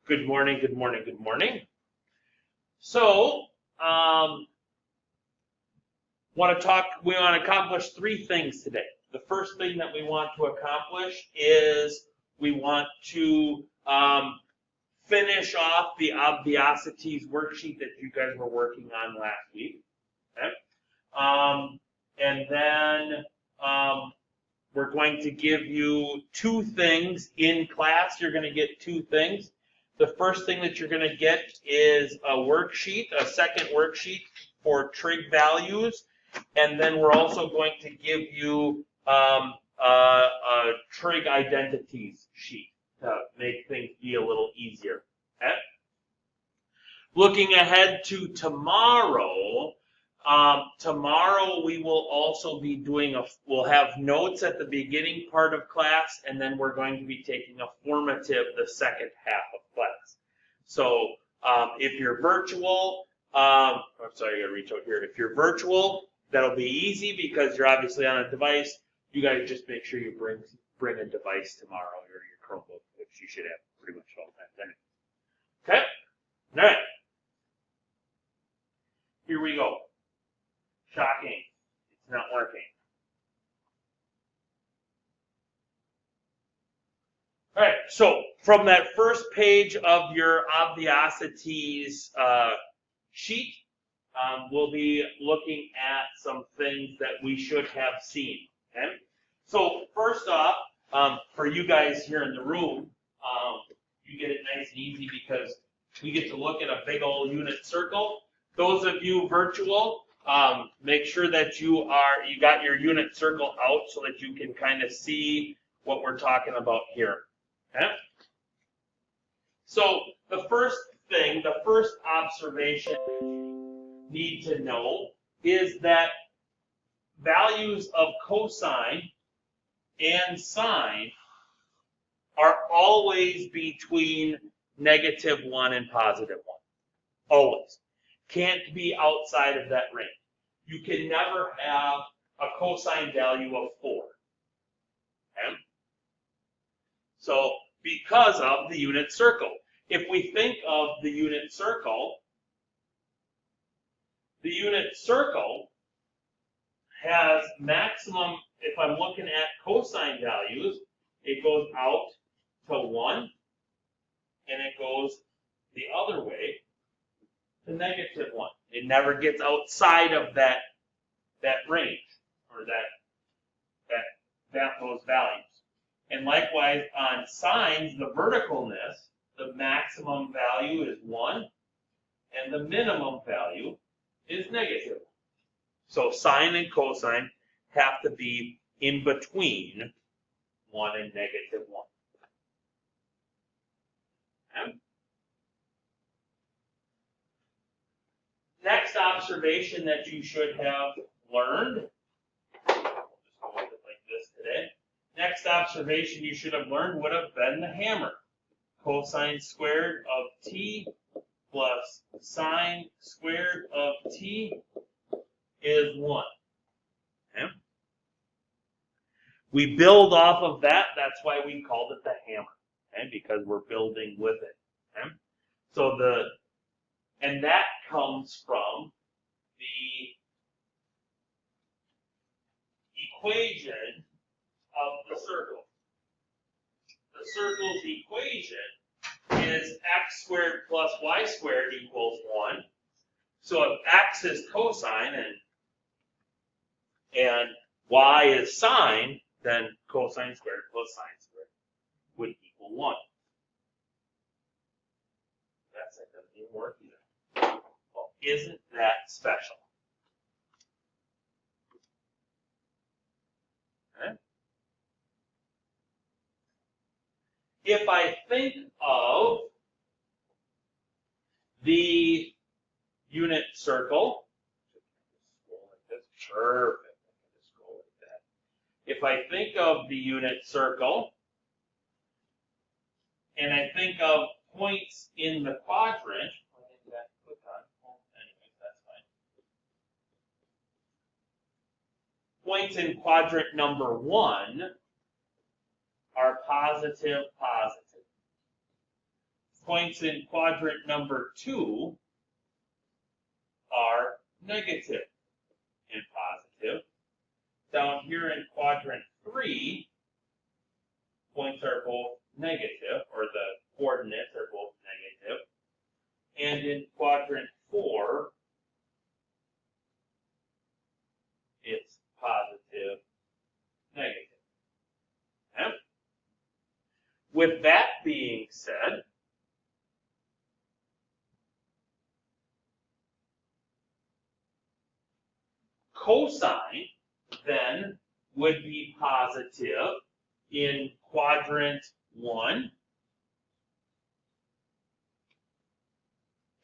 Good morning, good morning, good morning. So, we want to accomplish three things today. The first thing that we want to accomplish is we want to finish off the obviosities worksheet that you guys were working on last week. Okay? And then we're going to give you two things in class. You're going to get two things. The first thing that you're going to get is a worksheet, a second worksheet for trig values. And then we're also going to give you a trig identities sheet to make things be a little easier. Okay? Looking ahead to tomorrow, tomorrow we will also be doing we'll have notes at the beginning part of class, and then we're going to be taking a formative the second half of class. So if you're virtual, I'm sorry, I gotta reach out here. If you're virtual, that'll be easy because you're obviously on a device. You guys just make sure you bring a device tomorrow, or your Chromebook, which you should have pretty much all the time. Okay? All right. Here we go. Shocking. It's not working. All right, so from that first page of your obviosities sheet, we'll be looking at some things that we should have seen. Okay? So first off, for you guys here in the room, you get it nice and easy because we get to look at a big old unit circle. Those of you virtual, make sure that you got your unit circle out so that you can kind of see what we're talking about here. Okay? So the first thing, the first observation you need to know is that values of cosine and sine are always between -1 and +1. Always. Can't be outside of that range. You can never have a cosine value of 4. Okay? So, because of the unit circle. If we think of the unit circle has maximum, if I'm looking at cosine values, it goes out to 1, and it goes the other way to -1. It never gets outside of that range, or those values. And likewise on sines, the verticalness, the maximum value is 1, and the minimum value is -1. So sine and cosine have to be in between 1 and -1. Okay? Next observation that you should have learned, we'll just go with it like this today. Next observation you should have learned would have been the hammer. Cosine squared of t plus sine squared of t is 1. Okay? We build off of that. That's why we called it the hammer. Okay? Because we're building with it. Okay? So and that comes from the equation of the circle. The circle's equation is x squared plus y squared equals 1. So if x is cosine and y is sine, then cosine squared plus sine squared would equal 1. That doesn't even work either. Well, isn't that special? Okay. If I think of the unit circle, perfect. Just go like that. If I think of the unit circle, and I think of points in the quadrant, points in quadrant number 1 are positive, positive. Points in quadrant number 2 are negative and positive. Down here in quadrant 3, points are both negative, or the coordinates are both negative. And in quadrant 4, it's positive, negative. Okay? With that being said, cosine then would be positive in quadrant 1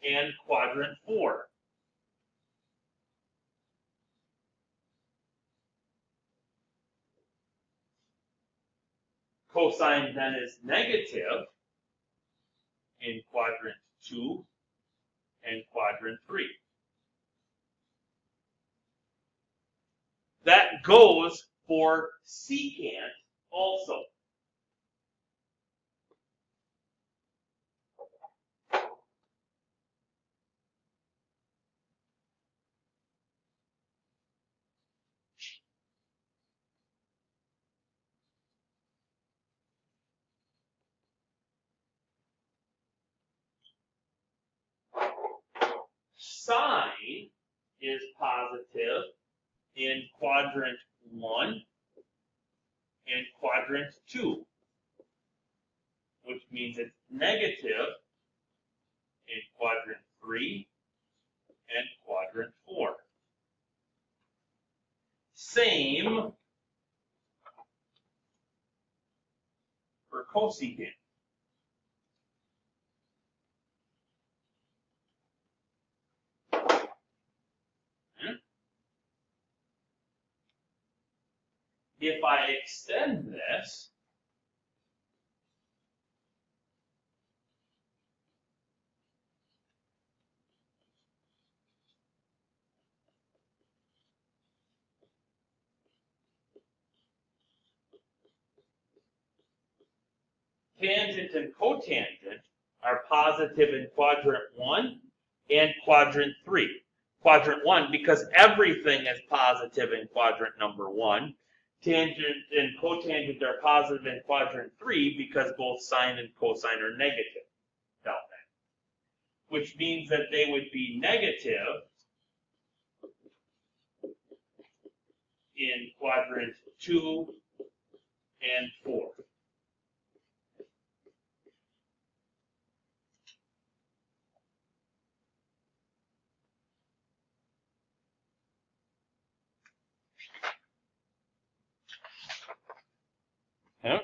and quadrant 4. Cosine then is negative in quadrant 2 and quadrant 3. That goes for secant also. Sine is positive in quadrant 1 and quadrant 2, which means it's negative in quadrant 3 and quadrant 4. Same for cosecant. If I extend this, tangent and cotangent are positive in quadrant 1 and quadrant 3. Quadrant 1, because everything is positive in quadrant number 1. Tangent and cotangent are positive in quadrant 3 because both sine and cosine are negative down there. Which means that they would be negative in quadrant 2 and 4. Yeah.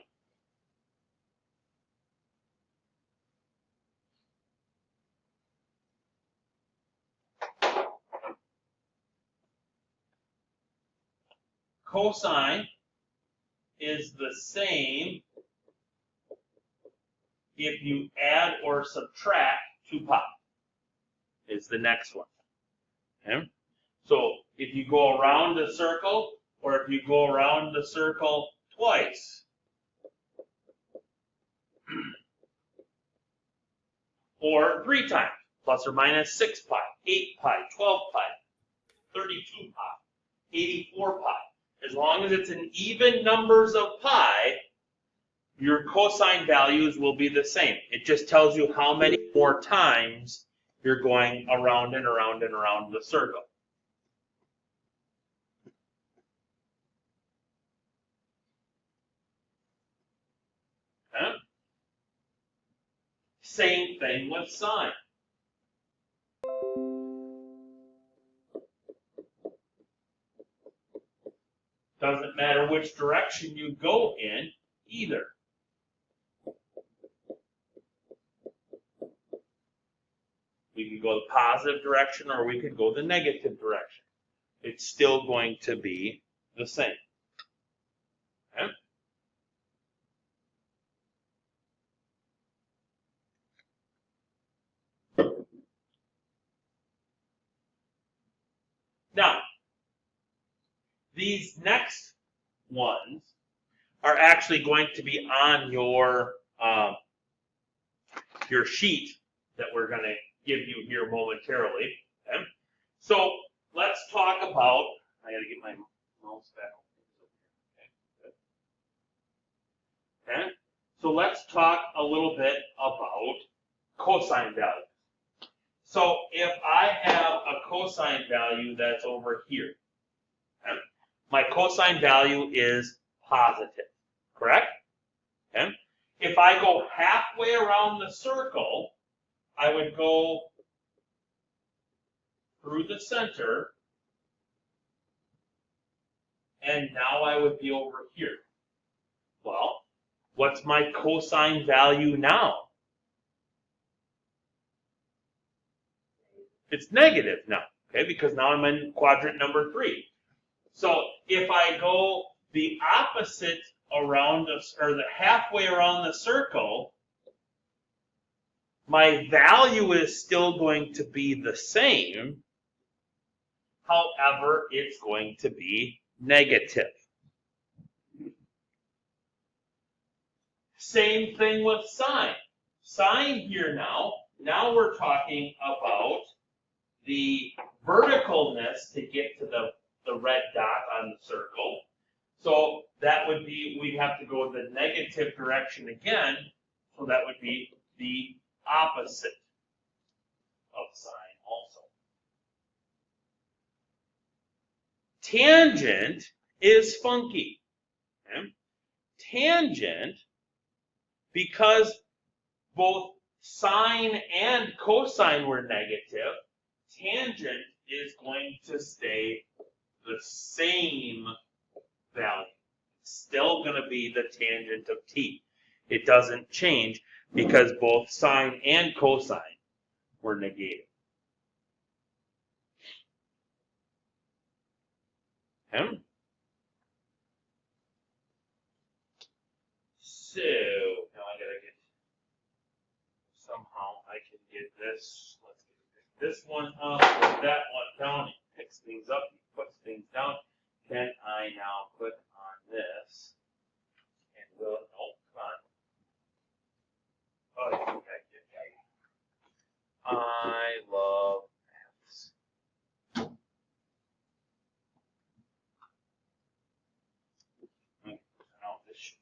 Cosine is the same if you add or subtract 2 pi. Is the next one. Okay? So if you go around the circle, or if you go around the circle twice, or 3 times, plus or minus 6 pi, 8 pi, 12 pi, 32 pi, 84 pi. As long as it's in even numbers of pi, your cosine values will be the same. It just tells you how many more times you're going around and around and around the circle. Okay? Same thing with sine. Doesn't matter which direction you go in either. We could go the positive direction or we could go the negative direction. It's still going to be the same. Okay? Now, these next ones are actually going to be on your your sheet that we're going to give you here momentarily. Okay? So let's talk about, I got to get my mouse back. Okay? So let's talk a little bit about cosine values. So if I have a cosine value that's over here, okay, my cosine value is positive, correct? Okay? If I go halfway around the circle, I would go through the center, and now I would be over here. Well, what's my cosine value now? It's negative now, okay, because now I'm in quadrant number 3. So if I go the opposite around, or the halfway around the circle, my value is still going to be the same. However, it's going to be negative. Same thing with sine. Sine here now we're talking about the verticalness to get to the red dot on the circle. So that would be, we'd have to go the negative direction again, so that would be the opposite of sine also. Tangent is funky. Okay? Tangent, because both sine and cosine were negative, tangent is going to stay the same value. It's still going to be the tangent of t. It doesn't change because both sine and cosine were negated. Okay? So now I gotta get, somehow I can get this. Let's get this one up, put that one down. It picks things up, it puts things down. Can I now click on this? And will it? Oh, come on. Oh, okay. I love maths. Now this should.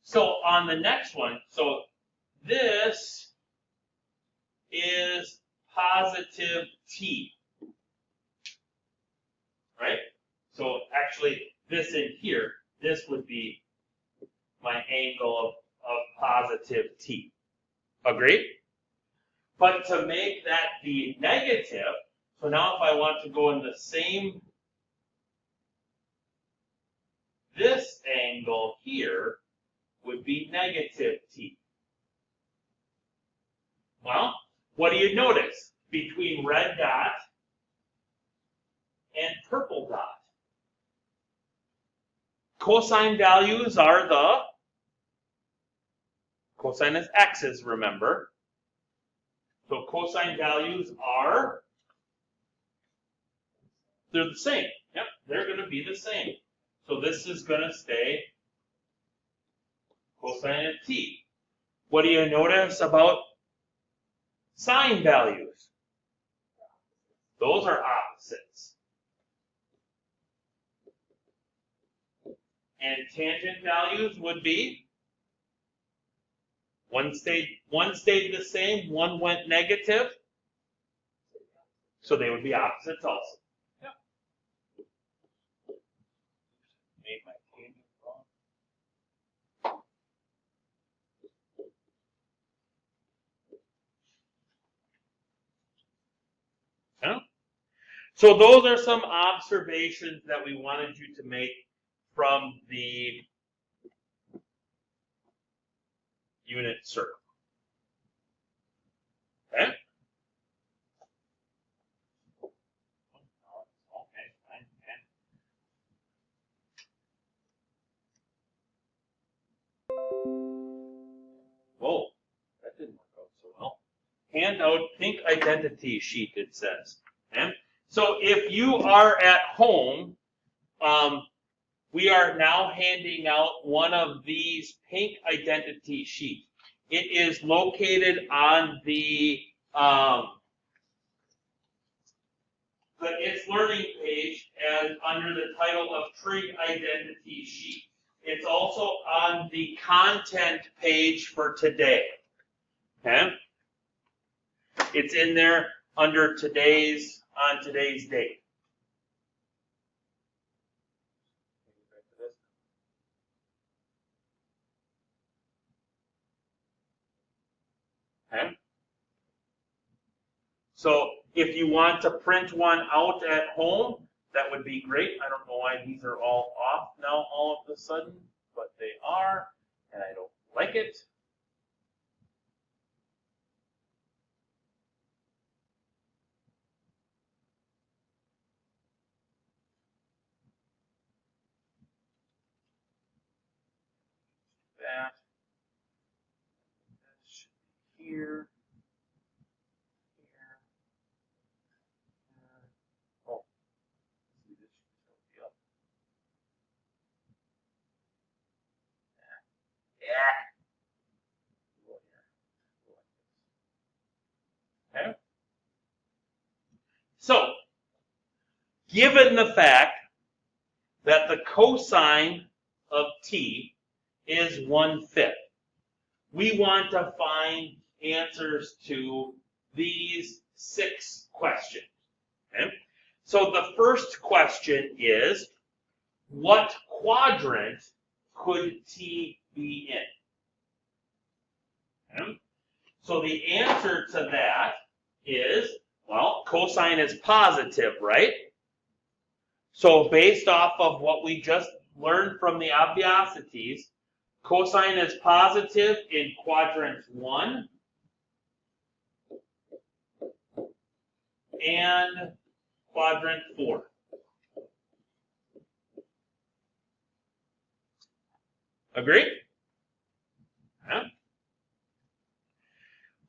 So on the next one, so this is positive t, right? So actually this in here, this would be my angle of positive t. Agreed? But to make that be negative, so now if I want to go in the same, this angle here would be negative t. Well, what do you notice between red dot and purple dot? Cosine values are cosine is x's, remember. So cosine values are, they're the same. Yep, they're going to be the same. So this is going to stay cosine of t. What do you notice about sine values? Those are opposites. And tangent values would be, one stayed the same, one went negative. So they would be opposites also. Yeah. Made my tangent wrong. Yeah. So those are some observations that we wanted you to make from the unit circle. Okay? Whoa, that didn't work out so well. handout, pink identity sheet, it says. Okay? So if you are at home, we are now handing out one of these pink identity sheets. It is located on the It's Learning page and under the title of Trig Identity Sheet. It's also on the content page for today. Okay? It's in there under on today's date. Okay? So if you want to print one out at home, that would be great. I don't know why these are all off now all of a sudden, but they are, and I don't like it. That should be here. Oh, this should be up. Yeah. Okay. So, given the fact that the cosine of t is 1/5, we want to find answers to these 6 questions. Okay? So the first question is, what quadrant could t be in? Okay? So the answer to that is, well, cosine is positive, right? So based off of what we just learned from the obviosities, cosine is positive in quadrant 1 and quadrant 4. Agree? Yeah.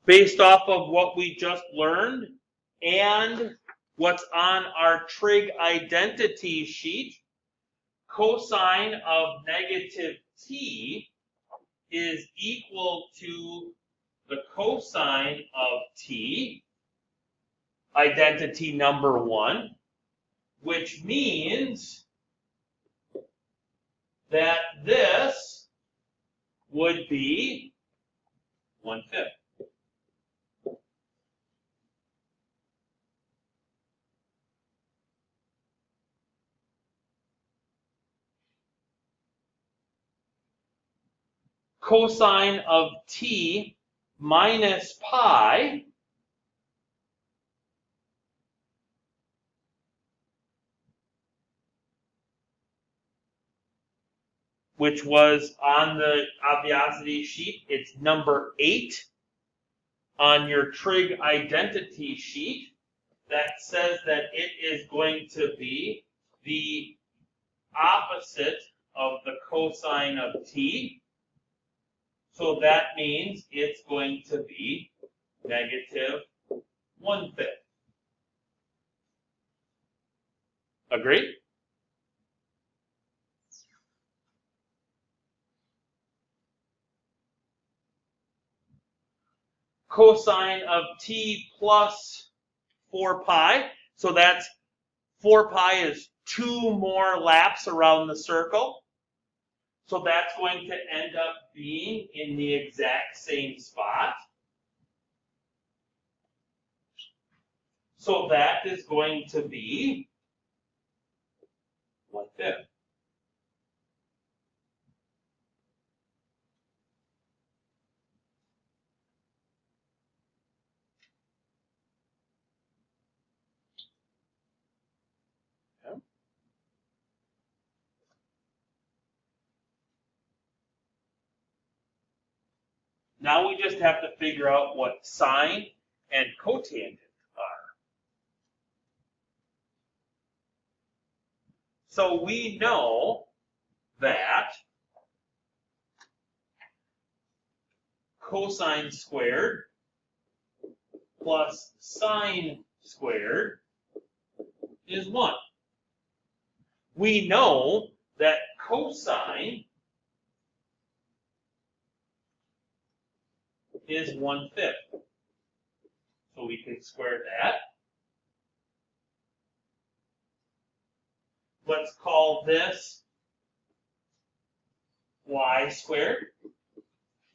Based off of what we just learned and what's on our trig identity sheet, cosine of negative t is equal to the cosine of t, identity number 1, which means that this would be 1/5. Cosine of t minus pi which was on the obviosity sheet. It's number 8 on your trig identity sheet. That says that it is going to be the opposite of the cosine of t. So that means it's going to be negative 1/5. Agree? Cosine of t plus 4 pi. So that's 4 pi is 2 more laps around the circle. So that's going to end up being in the exact same spot. So that is going to be 1/5. Okay. Now we just have to figure out what sine and cotangent are. So we know that cosine squared plus sine squared is 1. We know that cosine is 1/5. So we can square that. Let's call this y squared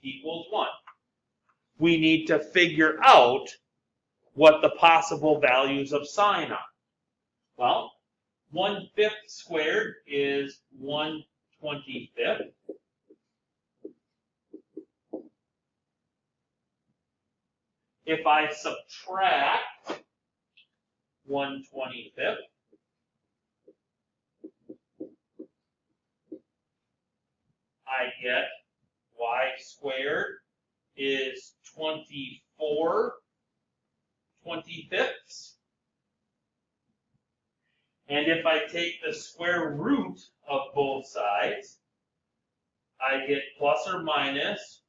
equals 1. We need to figure out what the possible values of sine are. Well, 1/5 squared is 1/25. If I subtract 1/25, I get y squared is 24/25. And if I take the square root of both sides, I get plus or minus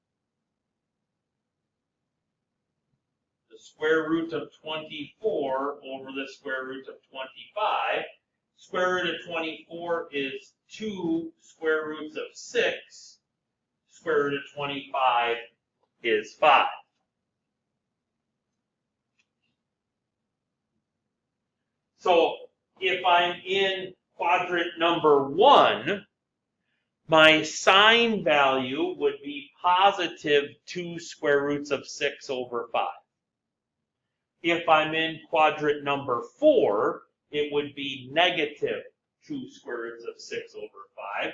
the square root of 24 over the square root of 25. Square root of 24 is 2 square roots of 6. Square root of 25 is 5. So if I'm in quadrant number 1, my sine value would be positive 2 square roots of 6 over 5. If I'm in quadrant number 4, it would be negative 2 square roots of 6 over 5.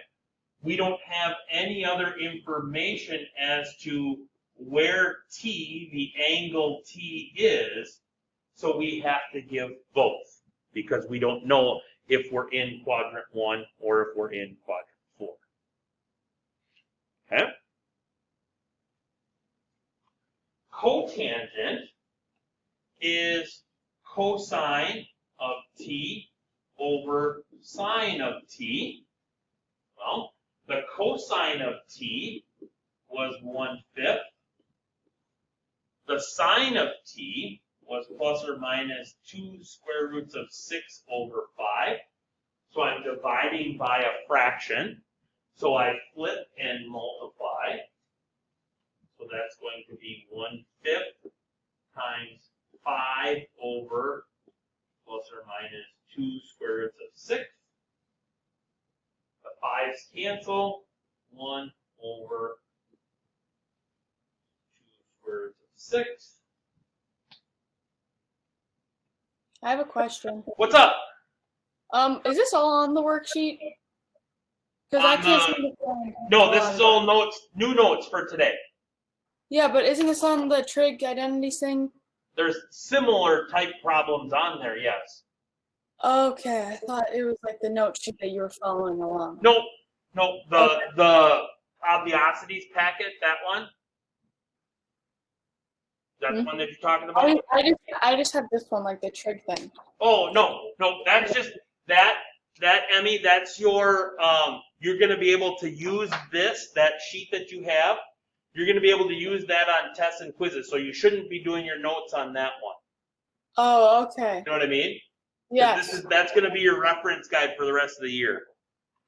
We don't have any other information as to where t, the angle t is, so we have to give both, because we don't know if we're in quadrant 1 or if we're in quadrant 4. Okay? Cotangent is cosine of t over sine of t. Well, the cosine of t was 1/5. The sine of t was plus or minus 2 square roots of 6 over 5. So I'm dividing by a fraction. So I flip and multiply. So that's going to be 1/5 times 5 over plus or minus 2 square roots of 6. The 5's cancel. 1 over 2 square roots of 6. I have a question. What's up? Is this all on the worksheet? Because I can't seem to find. No, this is all notes, new notes for today. Yeah, but isn't this on the trig identities thing? There's similar type problems on there, yes. Okay, I thought it was like the note sheet that you were following along. Nope, the obviosities packet, that one. That's the one that you're talking about? I just have this one, like the trig thing. Oh, no, that's just, that, Emmy, that's your, you're gonna be able to use that sheet that you have, you're gonna be able to use that on tests and quizzes, so you shouldn't be doing your notes on that one. Oh, okay. You know what I mean? Yes. That's gonna be your reference guide for the rest of the year.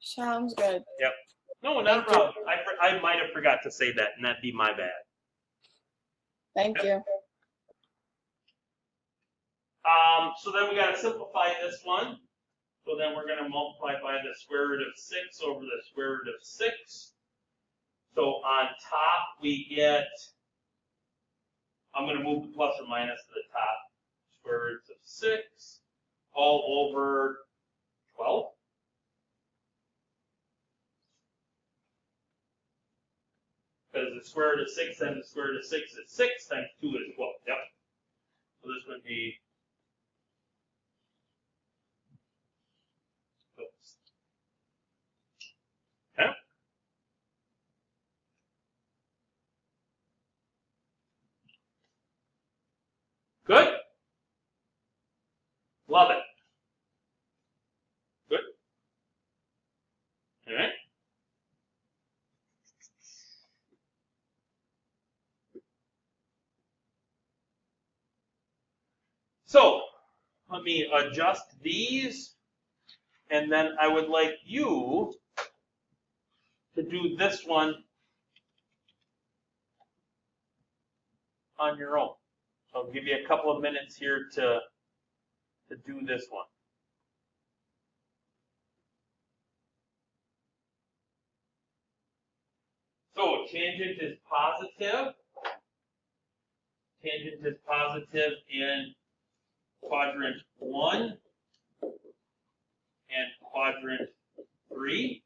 Sounds good. Yep. No, not a problem. I might have forgot to say that, and that'd be my bad. Thank you. So then we gotta simplify this one. So then we're gonna multiply by the square root of 6 over the square root of 6. So on top we get, I'm gonna move the plus or minus to the top, square roots of 6, all over 12. Because the square root of 6 times the square root of 6 is 6 times 2 is 12. Yep. So this would be, oops. Okay. Good? Love it. Good? All right. So let me adjust these, and then I would like you to do this one on your own. So I'll give you a couple of minutes here to do this one. So tangent is positive. Tangent is positive in quadrant 1 and quadrant 3.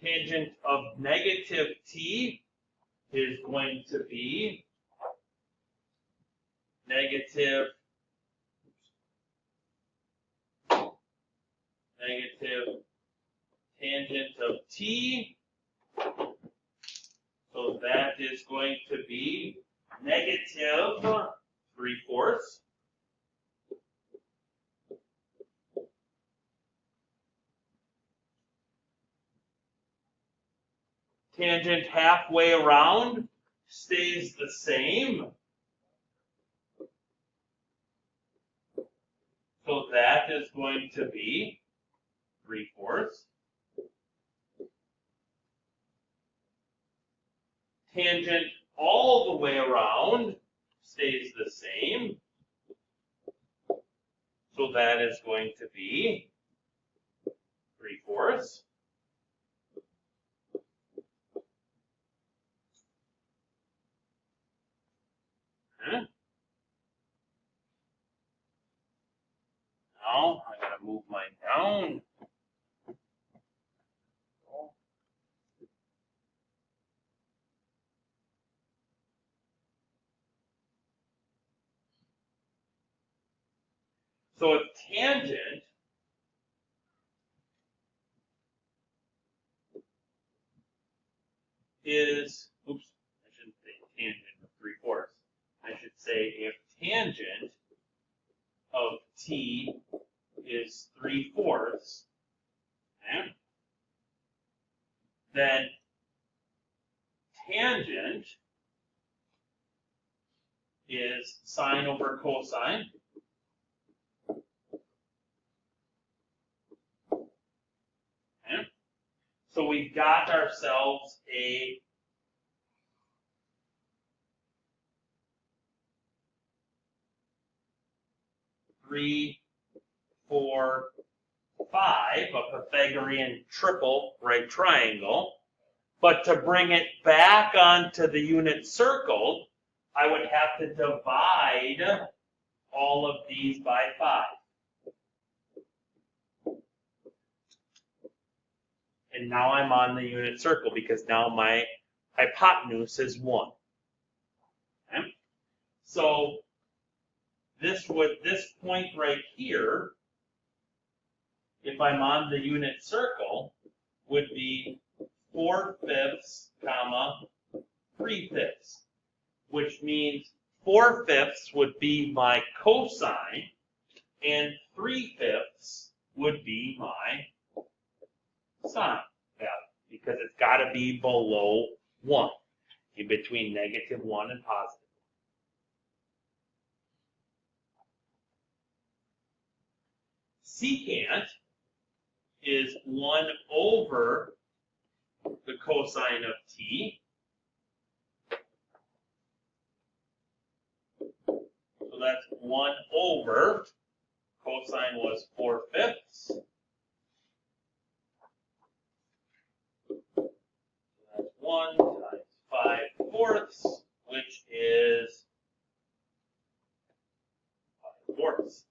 Tangent of negative t is going to be negative tangent of t. So that is going to be negative 3/4. Tangent halfway around stays the same. So that is going to be 3/4. Tangent all the way around stays the same. So that is going to be 3/4. Now I gotta move mine down. So if tangent is, oops, I shouldn't say tangent of 3/4. I should say if tangent of t is 3/4, okay, then tangent is sine over cosine. Okay. So we've got ourselves a three, 4, 5, a Pythagorean triple right triangle. But to bring it back onto the unit circle, I would have to divide all of these by 5. And now I'm on the unit circle because now my hypotenuse is 1. Okay? So this point right here, if I'm on the unit circle, would be 4/5, 3/5, which means 4/5 would be my cosine, and 3/5 would be my sine value, because it's got to be below 1, in between -1 and positive. Secant is 1 over the cosine of t. So that's 1 over, cosine was 4/5. So that's 1 times 5/4, which is 5/4.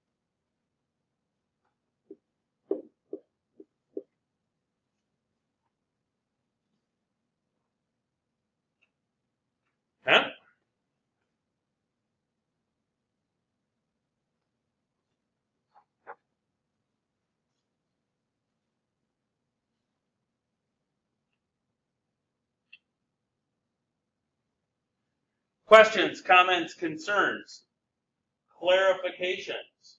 Huh? Questions, comments, concerns, clarifications?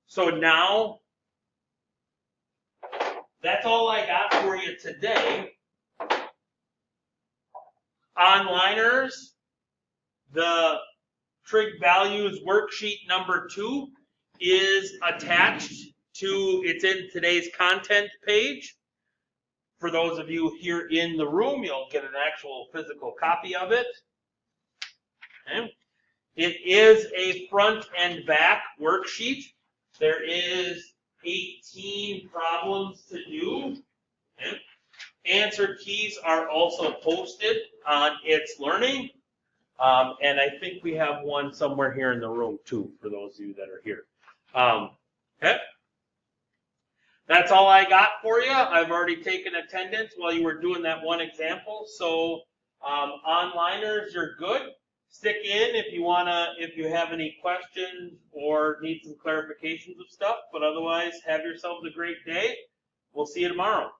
So now that's all I got for you today. Onliners, the trig values worksheet number 2 is attached to, it's in today's content page. For those of you here in the room, you'll get an actual physical copy of it. Okay. It is a front and back worksheet. There is 18 problems to do. Okay. Answer keys are also posted on It's Learning. And I think we have one somewhere here in the room too, for those of you that are here. Okay. That's all I got for you. I've already taken attendance while you were doing that one example. So onliners, you're good. Stick in if you have any questions or need some clarifications of stuff. But otherwise, have yourselves a great day. We'll see you tomorrow.